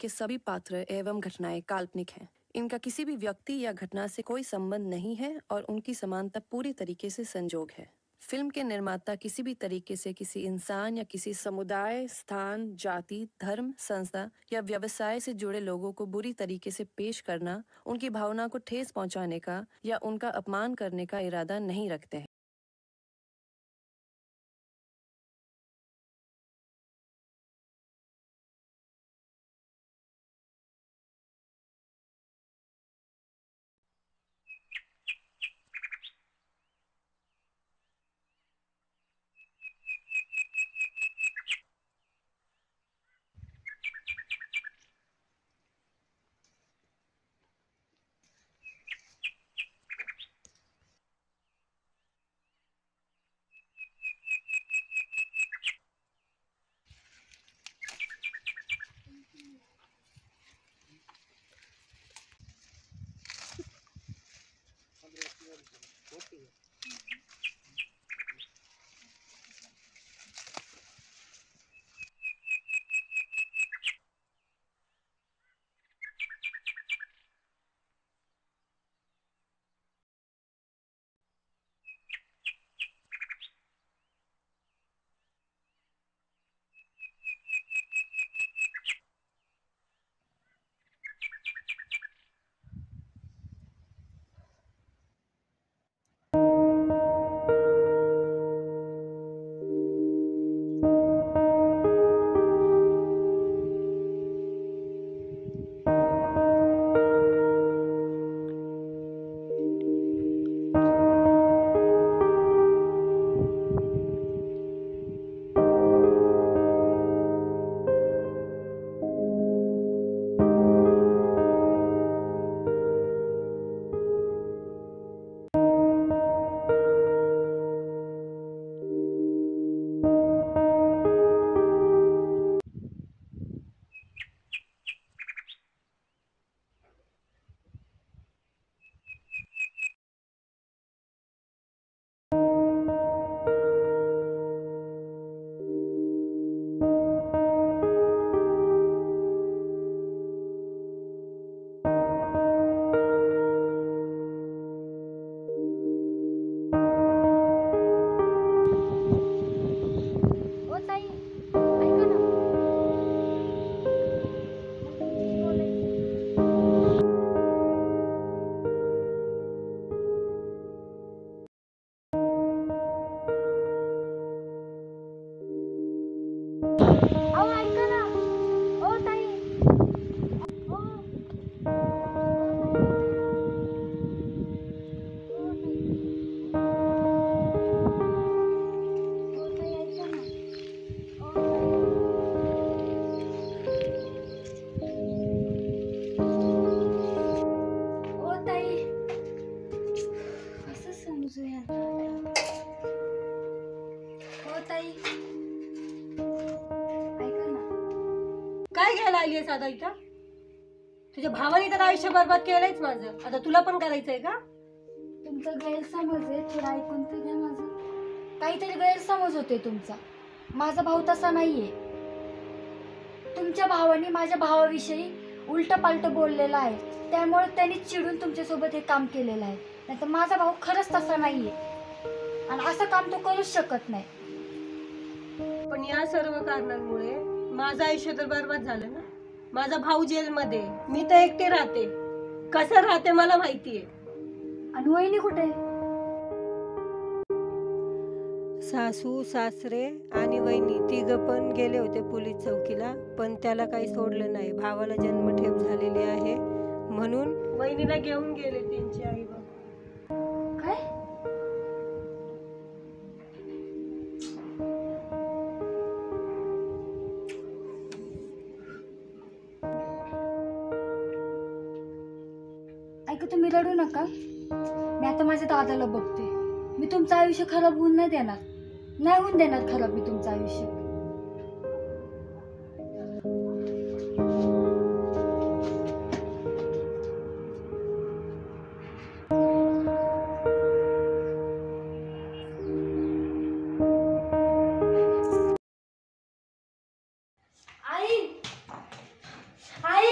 के सभी पात्र एवं घटनाएं काल्पनिक हैं। इनका किसी भी व्यक्ति या घटना से कोई संबंध नहीं है और उनकी समानता पूरी तरीके से संजोग है। फिल्म के निर्माता किसी भी तरीके से किसी इंसान या किसी समुदाय, स्थान, जाति, धर्म, संस्था या व्यवसाय से जुड़े लोगों को बुरी तरीके से पेश करना, उनकी भावना को ठेस पहुंचाने का या उनका अपमान करने का इरादा नहीं रखते हैं। काय घ्यायला आलीयस आता इथं? तुझ्या भावाने तर आयुष्य बरबाद केलंयच माझं. आता तुला पण करायचंय का? तुमचा गैरसमज आहे, थोडा ऐकून तर घ्या माझं. काहीतरी गैरसमज होते तुमचा. माझा भाऊ तसा नाहीये. तुमच्या भावाने माझ्या भावाविषयी उलट पालट बोललेला आहे, त्यामुळे त्यांनी चिडून तुमच्यासोबत हे काम केलेलं आहे. नाहीतर माझा भाऊ खरंच तसा नाहीये आणि असं काम तो करूच शकत नाही. पण या सर्व कारणांमुळे माझं आयुष्य तर बरबाद झालं ना. माझा भाऊ जेलमध्ये, मी तर एकटी राहते. कसं राहते मला माहितीये. आणि वहिनी कुठे? सासू, सासरे आणि वहिनी तिघं पण गेले होते पोलीस चौकीला, पण त्याला काही सोडलं नाही. भावाला जन्मठेप झालेली आहे म्हणून वहिनीला घेऊन गेले त्यांची आई बाबा. काय? ऐका, तुम्ही रडू नका. मी आता माझ्या दादाला बघते. मी तुमचं आयुष्य खराब होऊन नाही देणार. नाही होऊन देणार खराब मी तुमचं आयुष्य. आई, आई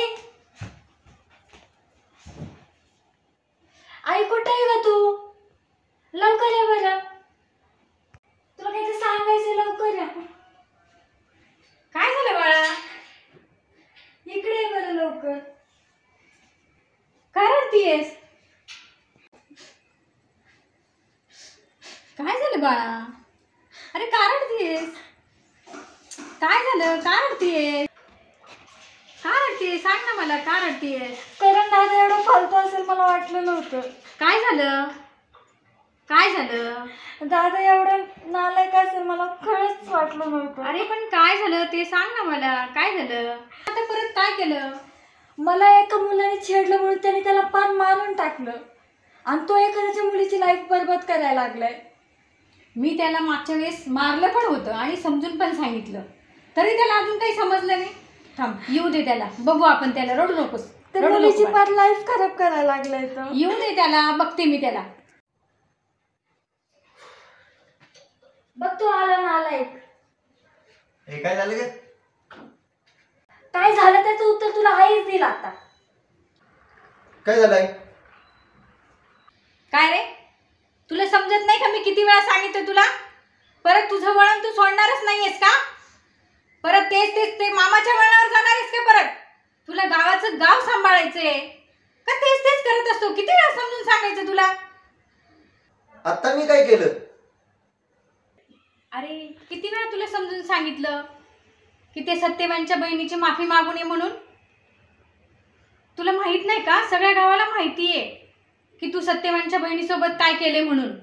काय झालं बाळा? अरे का रडतीयेस? काय झालं? का रडतीयेस? का रडतीयेस? सांग ना मला, का रडतीयेस? कारण दादा एवढं फालतू असेल मला वाटलं नव्हतं. काय झालं? काय झालं? दादा एवढं नालायक असेल मला खरंच वाटलं नव्हतं. अरे पण काय झालं ते सांग ना मला, काय झालं? आता परत काय केलं? मला एका मुलाने छेडलं म्हणून त्याने त्याला पार मारून टाकलं आणि तो एखाद्याच्या मुलीची लाईफ बरबाद करायला लागलाय. मी त्याला मागच्या वेळेस मारलं पण होतं आणि समजून पण सांगितलं, तरी त्याला अजून काही समजलं नाही. थांब, येऊ दे त्याला, बघू आपण त्याला. रडू नकोस, त्या रडू मुलीची नको. पार लाईफ खराब करायला लागलाय तो. येऊ दे त्याला, बघते मी त्याला. बघ तो आला नालायक. हे काय झालं ग? काय झालं त्याचं उत्तर तुला आईच दिलं आता. काय झालंय? काय रे, तुला समजत नाही का? मी किती वेळा सांगितलं तुला. परत तुझं वळण तू सोडणारच नाहीयेस का? परत तेच तेच ते मामाच्या वळणावर जाणार आहेस का परत? तुला गावाचं गाव सांभाळायचंय का? तेच तेच करत असतो. किती वेळा समजून सांगायचं तुला? आता मी काय केलं? अरे किती वेळा तुला समजून सांगितलं की ते सत्यवानच्या बहिणीची माफी मागून ये म्हणून? तुला माहित नाही का? सगळ्या गावाला माहितीये की तू सत्यवानच्या बहिणीसोबत काय केले म्हणून.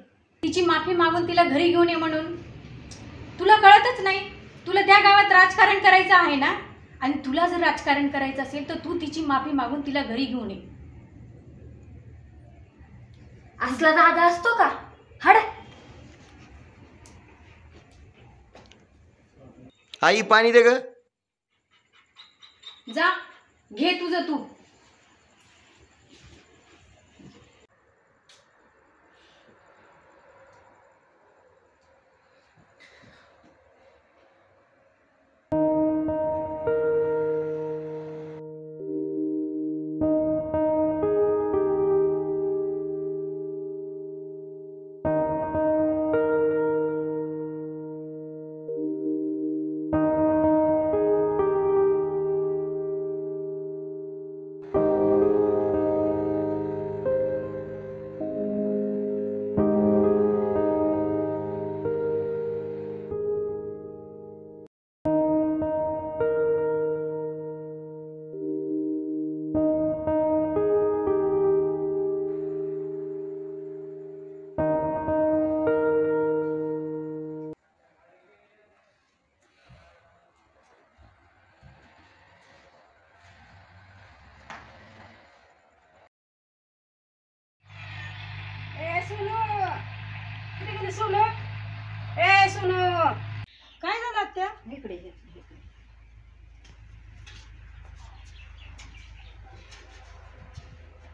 तिची माफी मागून तिला घरी घेऊन ये म्हणून. तुला कळतच नाही. तुला त्या गावात राजकारण करायचं आहे ना, आणि तुला जर राजकारण करायचं असेल तर तू तिची माफी मागून तिला घरी घेऊन ये. असला दादा असतो का? हड. आई पाणी दे ग. जा, घे तुझं तू. काय झालं त्या? इकडे ये.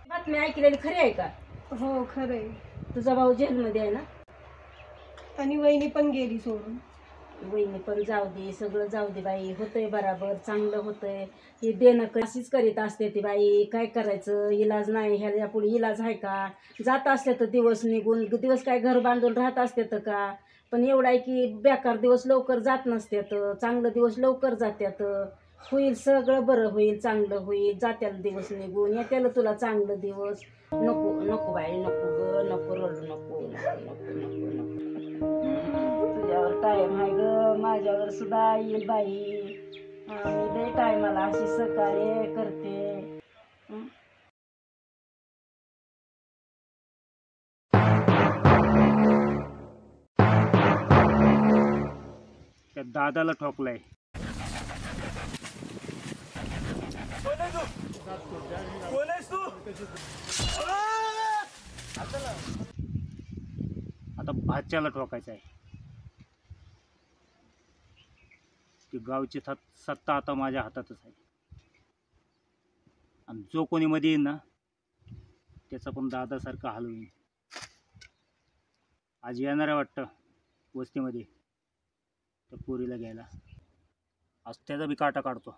बातमी ऐकलेली खरी आहे का? हो खरंय. तुझा भाऊ जेलमध्ये आहे ना? आणि वहिनी पण गेली सोडून. वहिनी पण जाऊ दे, सगळं जाऊ दे बाई. होतंय बराबर, चांगलं होतंय. हे देणं अशीच करीत असते ती बाई. काय करायचं, इलाज नाही. ह्याला पुढे इलाज आहे का? जात असते तर दिवस निघून. दिवस काय घर बांधून राहत असते तर का? पण एवढं आहे की बेकार दिवस लवकर जात नसतात, चांगलं दिवस लवकर जात्यात. होईल सगळं बरं होईल, चांगलं होईल. जात्याला दिवस निघून, येत्याला तुला चांगलं दिवस. नको नको बाई, नको ग, नको रडू, नको नको नको नको नको. तुझ्यावर टाईम आहे ग, माझ्यावर सुद्धा येईल बाई. मी लय टायमाला अशी सहकार्य करते. त्या दादाला ठोकलाय. आता भाच्याला ठोकायचं आहे. ती गावची सत्ता आता माझ्या हातातच आहे. आणि जो कोणी मध्ये येईल ना, त्याचा पण दादासारखा हाल होईल. आज येणार आहे वाटतं वस्तीमध्ये त्या पोरीला घ्यायला. आज त्याचा बी काटा काढतो.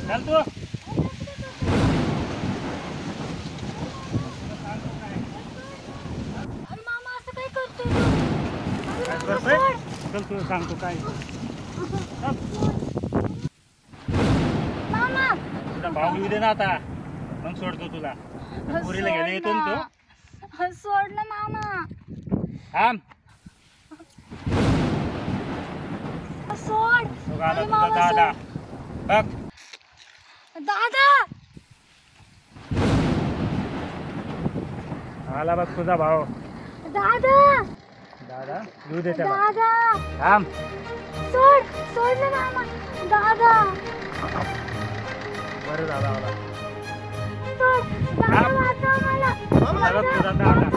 चल तू. अरे मामा असं काय करतोय तू? काय अरे करतोय? मामा, सोड. चल तू सांगतो काय. मामा तुझा भाऊ येऊ दे ना आता, मग सोडतो तुला. पुरीला घ्यायला येतो ना तो. सोड ना मामा. थांब. सोड. बघ आला अरे तुझा मामा, दादा. बघ दादा. आला बघ तुझा भाऊ. दादा. दादा येऊ दे त्याला. दादा. थांब. सोड ना मामा. दादा. बरं झालं आला. सोड. दादा वाचव मला. आला बघ तुझा दादा.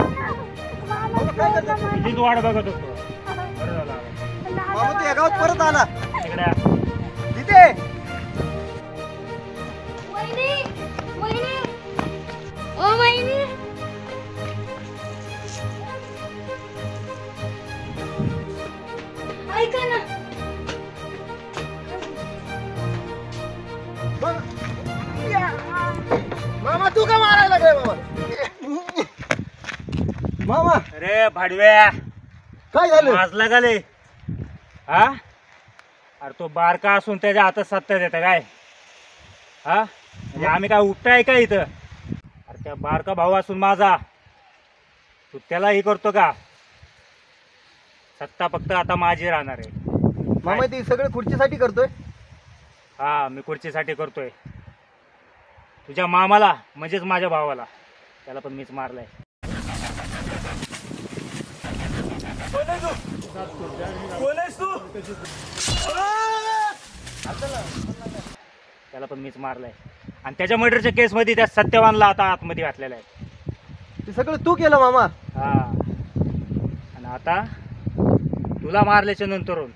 मामा सोड ना मला. तुझीच वाट बघत होतो. बरं झालं आला. मामा तू या गावात परत आला तिकडे या. तिथे वहिनी. वहिनी. ओ वहिनी. ऐका ना. मामा तू का मारायला लागलाय मामा मामा अरे भाडव्या काय झालं माजला गाले. हा अरे तो बारका असून त्याच्या हातात सत्ता देता काय. हा म्हणजे आम्ही काय उपटाय का इथं. अरे त्या बारका भाऊ असून माझा तू त्याला हे करतो का. सत्ता फक्त आता माझी राहणार आहे. मामा ती सगळं खुर्चीसाठी करतोय हा मी खुर्चीसाठी करतोय. तुझ्या मामाला म्हणजेच माझ्या भावाला त्याला पण मीच मारलाय. त्याला पण मीच मारलाय आणि त्याच्या मर्डरच्या केसमध्ये त्या सत्यवानला आता आतमध्ये घातलेला आहे. ते सगळं तू केलं मामा हा आणि आता तुला मारल्याच्या नंतरून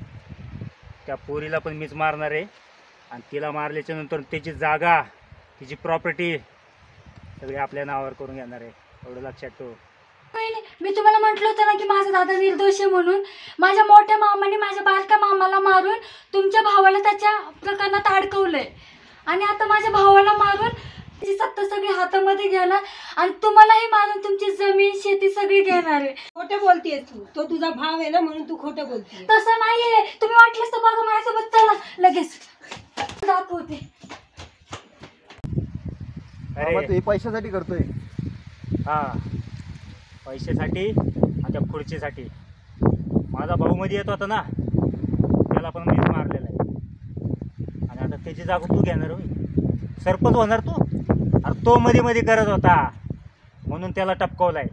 त्या पोरीला पण मीच मारणार आहे आणि तिला मारल्याच्या नंतर त्याची जागा तिची प्रॉपर्टी सगळी आपल्या नावावर करून घेणार आहे. एवढं लक्षात ठेव. वहिनी, मी तुम्हाला म्हटलं होतं ना की माझा दादा निर्दोष आहे म्हणून. माझ्या मोठ्या मामाने माझ्या बारक्या मामाला मारून तुमच्या भावाला त्याच्या प्रकरणात अडकवलंय आणि आता माझ्या भावाला मारून त्याची सत्ता सगळी हातामध्ये घेणार आणि तुम्हालाही मारून तुमची जमीन शेती सगळी घेणार आहे. खोटं बोलतेस तू. तो तुझा भाव आहे ना म्हणून तू खोटं बोलते. तसं नाहीये. तुम्ही वाटलंच तर बघा माझ्यासोबत. चला लगेच दाखवते. मामा तू हे पैशासाठी करतोय हा पैशासाठी आणि त्या खुर्चीसाठी. माझा भाऊ मध्ये येत होता ना त्याला पण मीच मारलेला आहे आणि आता त्याची जागा तू घेणार होय. सरपंच होणार तू. अरे तो मध्ये मध्ये करत होता म्हणून त्याला टपकवलाय.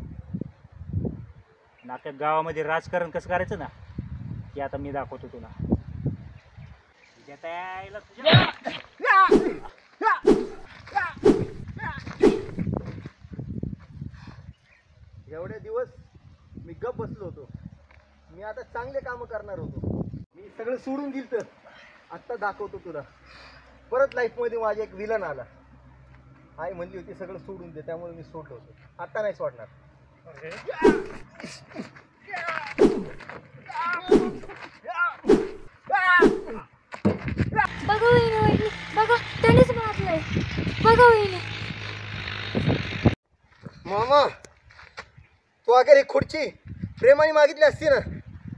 नाक्या गावामध्ये राजकारण कसं करायचं ना ते आता मी दाखवतो तुला. तुझ्या त्याला तुझ्या एवढे दिवस मी गप बसलो होतो. मी आता चांगले काम करणार होतो. मी सगळं सोडून दिलं तर आत्ता दाखवतो तुला. परत लाईफमध्ये माझा एक विलन आला. आई म्हणली होती सगळं सोडून दे त्यामुळे मी सोडलो होतो. आता नाही सोडणार. बघा वहिनी. वहिनी बघा त्यानेच मारलंय. बघा वहिनी. मामा तू अगर एक खुर्ची प्रेमाने मागितली असती ना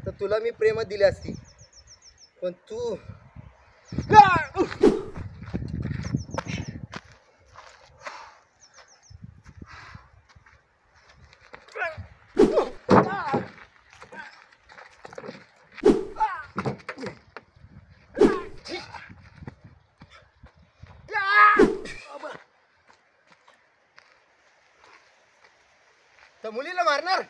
तर तुला मी प्रेमात दिली असती. पण तू त्या मुलीला मारणार.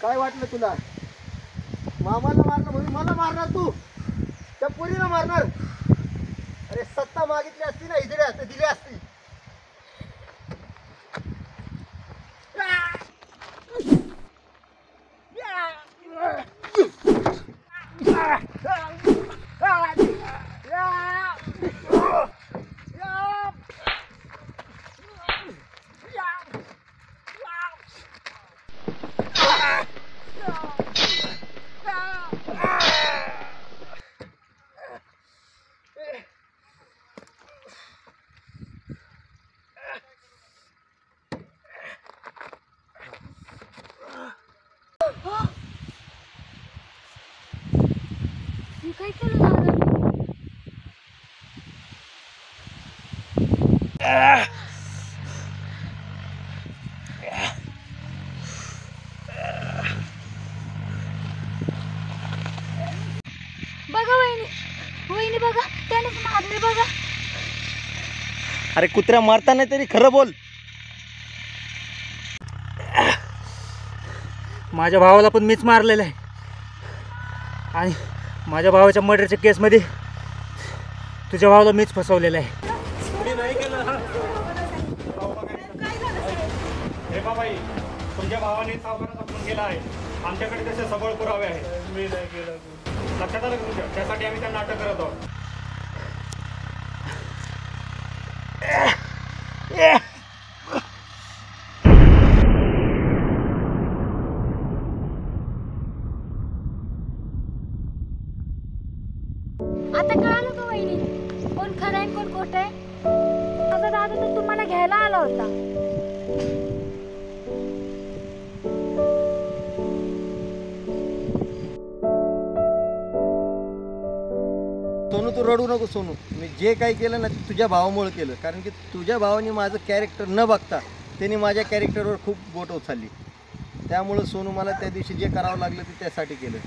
काय वाटलं तुला. मामाला मारलं म्हणून मला मारणार तू. त्या पोरीला मारणार. अरे सत्ता मागितली असती ना इजड्या तर दिली असती. काय केलं दादा? बघा वहिनी, वहिनी बघा, त्याने मारले बघा. अरे कुत्र्या मारताना तरी खरं बोल. माझ्या भावाला पण मीच मारलेलं आहे आणि माझ्या भावाच्या मर्डरच्या केसमध्ये तुझ्या भावाला मीच फसवलेलं आहे. हे बाबाई, तुझ्या भावाने सावकाराचा खून केला आहे. आमच्याकडे तसे सबळ पुरावे आहेत. मी नाही केलं. लक्षात आलं का तुझ्या? त्यासाठी आम्ही त्यांना अटक करत आहोत. आता कळालं का वहिनी, कोण खरं आहे कोण खोटं आहे? माझा दादा तर तुम्हाला घ्यायला आला होता. सोनू तू रडू नको सोनू. मी जे काही केलं ना ते तुझ्या भावामुळे केलं. कारण की तुझ्या भावाने माझं कॅरेक्टर न बघता त्यांनी माझ्या कॅरेक्टरवर खूप बोट उचलली. त्यामुळं सोनू मला त्या दिवशी जे करावं लागलं ते त्यासाठी केलं.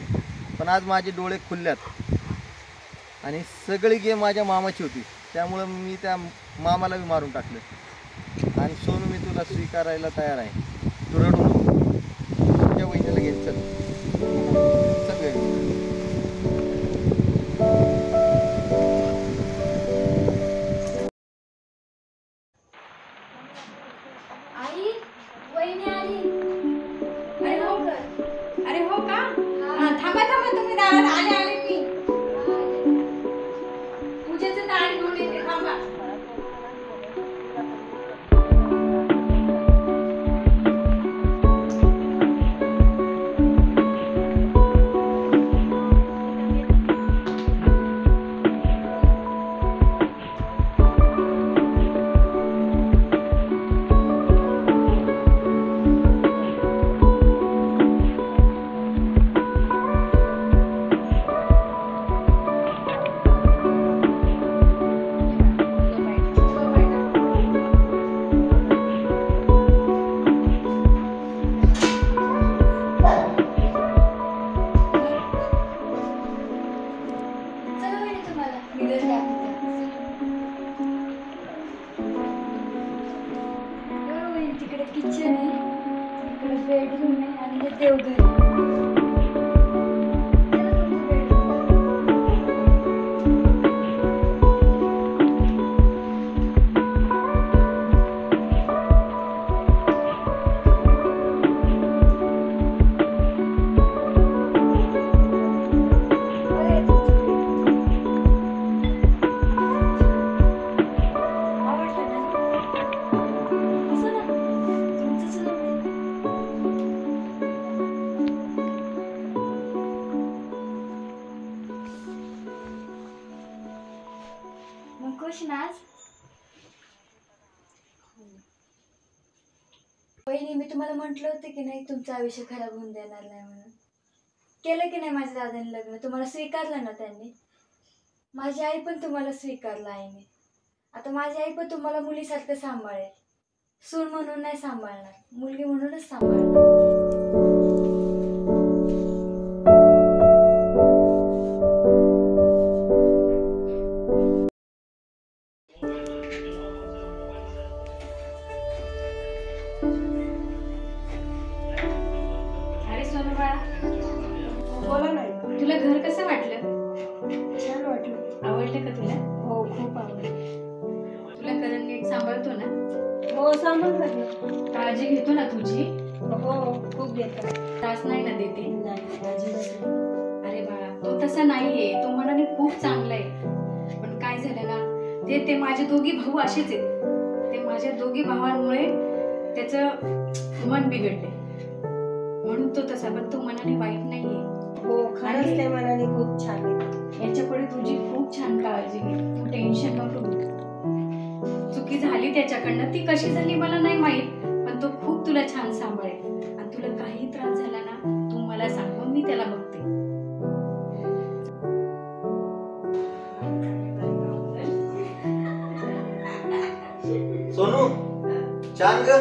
पण आज माझे डोळे खुलल्यात आणि सगळी गेम माझ्या मामाची होती. त्यामुळं मी त्या मामाला बी मारून टाकलं. आणि सोनू मी तुला स्वीकारायला तयार आहे. तू रडू नको. तुझ्या बहिणीला घेत चल सगळे. आई, वहिनी आली. अरे हो का? अरे हो का? थांबा थांबा, तुम्ही दारात आले मी. पूजेचं ताट घेऊन येते, थांबा. चला वहिनी, तुम्हाला मी घर दाखवते. एवढं वहिनी, तिकडे किचन आहे, इकडे बेडरूम आहे आणि हे देवघर आहे. चला तुमचं bedroom. बघा हे तुमचं bedroom. आवडलं ना? असं ना, तुमचंच ना वहिनी. मग खुश ना आज? वहिनी, मी तुम्हाला म्हटलं होतं की नाही तुमचं आयुष्य खराब होऊन देणार नाही म्हणून. केलं की नाही माझ्या दादाने लग्न? तुम्हाला स्वीकारलं ना त्यांनी? माझी आई पण तुम्हाला स्वीकारलं आईने. आता माझी आई पण तुम्हाला मुलीसारखं सांभाळेल. सून म्हणून नाही सांभाळणार, मुलगी म्हणूनच सांभाळणार. अरे सोनू बाळा, बोला ना. तुला घर कसं वाटलं? छान वाटलं. आवडलं का तुला? हो, खूप आवडलं. तुला करण नीट सांभाळतो ना? हो, सांभाळतात ना. काळजी घेतो ना तुझी? हो, खूप घेतात. त्रास नाही ना देते? नाही, अजिबात नाही. अरे बाळा, तो तसा नाहीये. तो मनाने खूप चांगला आहे. पण काय झालं ना, ते माझे दोघी भाऊ असेच आहेत. ते माझ्या दोघी भावांमुळे त्याचं मन बिघडले, म्हणून तो तसा. पण तो मनाने वाईट नाहीये. हो, खरंच ते मनाने खूप छान आहे. याच्यापुढे तुझी खूप छान काळजी घे. तू टेन्शन नको घेऊ. चुकी झाली त्याच्याकडनं, ती कशी झाली मला नाही माहित, पण तो खूप तुला छान सांभाळेल. आणि तुला काही त्रास झाला ना, तू मला सांग, मग मी त्याला बघते. सांग ग.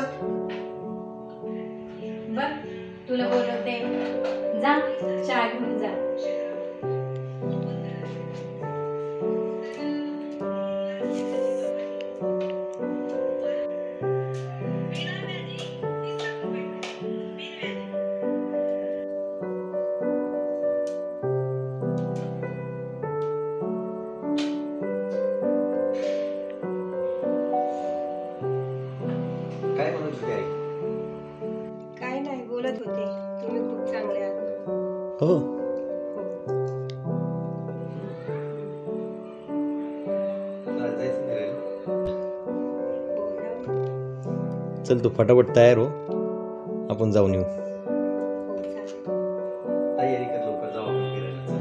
बघ तुला बोलवते, जा चहा घेऊन जा. काय म्हणत होती आई? काय नाही बोलत होते तुम्ही खूप चांगले आहात. हो. जायचं फिरायला? चल तू फटाफट तयार हो, आपण जाऊन येऊ. तयारी कर लवकर, जाऊ आपण फिरायला. चल.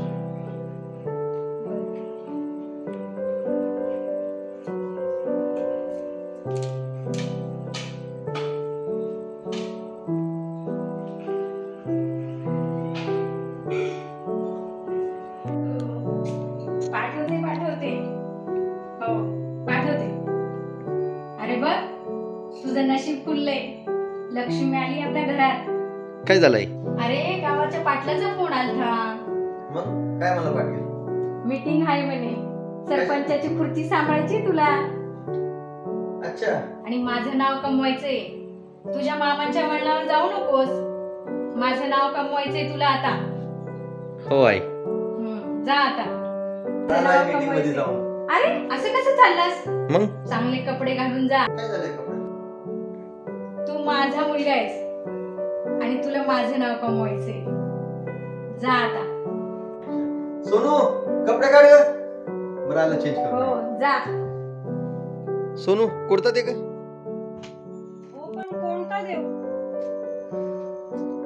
पाठवते हो पाठवते. अरे बघ तुझं नशीब खुललंय, लक्ष्मी आली आपल्या घरात. काय झालंय? अरे गावाच्या पाटलाचा फोन आलता. मग काय मला पाठवेल? मीटिंग आहे म्हणे, सरपंचाची खुर्ची सांभाळायची तुला. अच्छा. आणि माझं नाव कमवायचंय, तुझ्या मामांच्या वळणावर जाऊ नकोस. माझं नाव कमवायचंय तुला आता. हो आई. जा आता. मीटिंग मध्ये जाऊ. अरे असं कसं चाललास? मग चांगले कपडे घालून जा. काय झालंय कपडे? तू माझा मुलगा आहेस आणि तुला माझं नाव कमवायचंय. जा आता. सोनू कपडे काढ ग. बरं आलं चेंज कर. हो जा. सोनू कुर्ता दे ग. हो पण कोणता देऊ?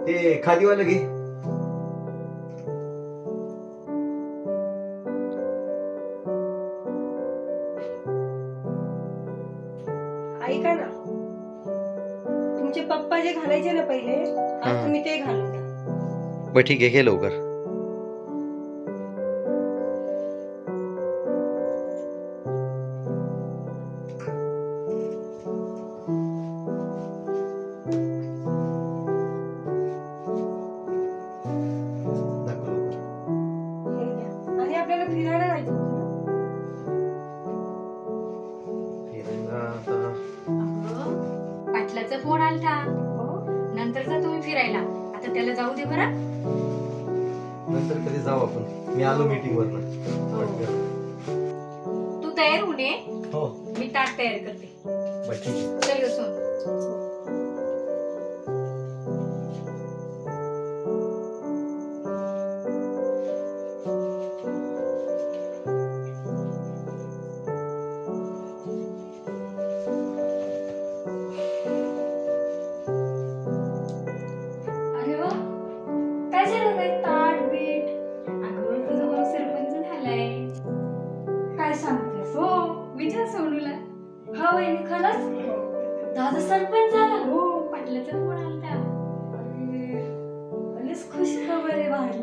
ते खादीवालं घे. ऐका ना, तुमचे पप्पा जे घालायचे ना पहिले, आज तुम्ही ते घालून जा. बरं ठीक आहे, घे लवकर. हे घ्या. आणि आपल्याला फिरायला जायचं होतं ना. पाटलाचा फोन आलता. नंतरचा तुम्ही फिरायला. आता त्याला जाऊ दे बरं. नंतर कधी जाऊ आपण. मी आलो मीटिंग वरनं. तू तयार होऊन ये. हो मी ताट तयार करते. बरं ठीक आहे. चल ग सोन. अरे वा, काय झालं काय ताट बीट? अगं तुझा भाऊ सरपंच झालाय. काय सांगतेस? हो विचार सोनूला. हा वहिनी खरंच दादा सरपंच झाला. हो पाटलाचा फोन आलता. लयच खुश खबर आहे भारी.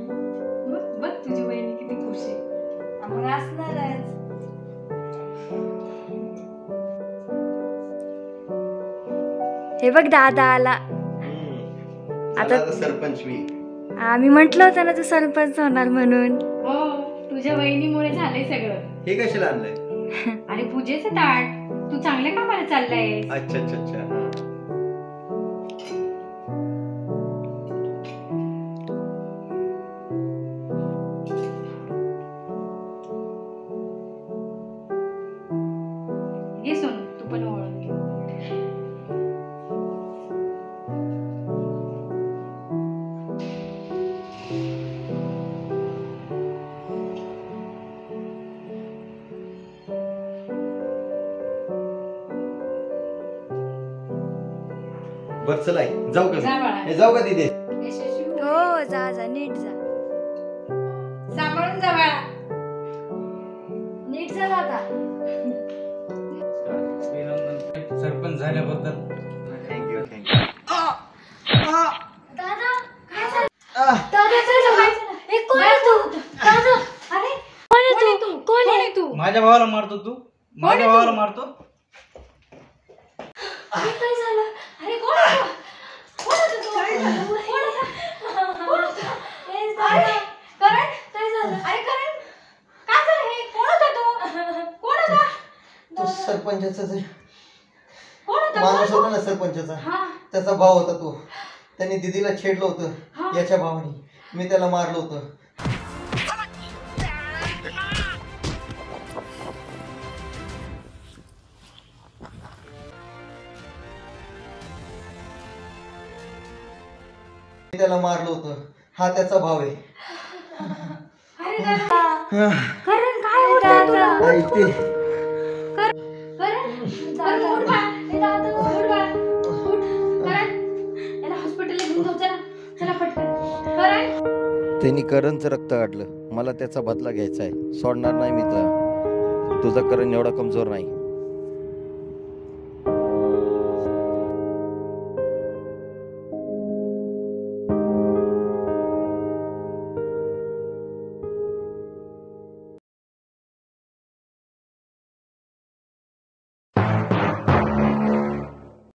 बघ बघ तुझी बहिणी किती खुश आहे. मग असणार आहेच. हे बघ दादा आला. आता सरपंच मी. आम्ही म्हटलं होतं ना तू सरपंच होणार म्हणून. हो तुझ्या बहिणीमुळे झालंय सगळं. हे कशाला आणलंय? अरे पूजेचं ताट. तू चांगल्या कामाला चाललाय. अच्छा अच्छा अच्छा. हा. घे सोनू तू पण ओळख घे. बरं चला आई, जाऊ का? जा बाळा. हे जाऊ का तिथे? यशस्वी हो. हो जा जा नीट जा. सांभाळून जा बाळा. नीट जा दादा. सरपंच झाल्याबद्दल थँक्यू थँक्यू. दादा काय झालं? दादा काय झालं? हे कोण आहे तू? दादा अरे कोण आहे तू? कोण आहे तू? माझ्या भावाला मारतो तू. माझ्या भावाला मारतो. हे काय झालं? अरे करण काय झालं? अरे करण काय झालं हे? कोण होता तो? कोण होता? तो सरपंचाचा कोण होता? माणूस होता ना सरपंचाचा, हा. त्याचा भाव होता तो. त्याने दीदीला छेडलं होतं याच्या भावाने. मी त्याला मारलं होतं. मी त्याला मारलं होतं. हा त्याचा भाव आहे. अरे करण काय होतं तुला? ऐकते. करण उठ बाळा. ए दादा उठ बाळा. उठ. करण याला हॉस्पिटलला घेऊन जाऊ. चला चला पटकन. करण त्यांनी करणचं रक्त काढलं. मला त्याचा बदला घ्यायचा आहे. सोडणार नाही मित्रा. तुझा करण एवढा कमजोर नाही.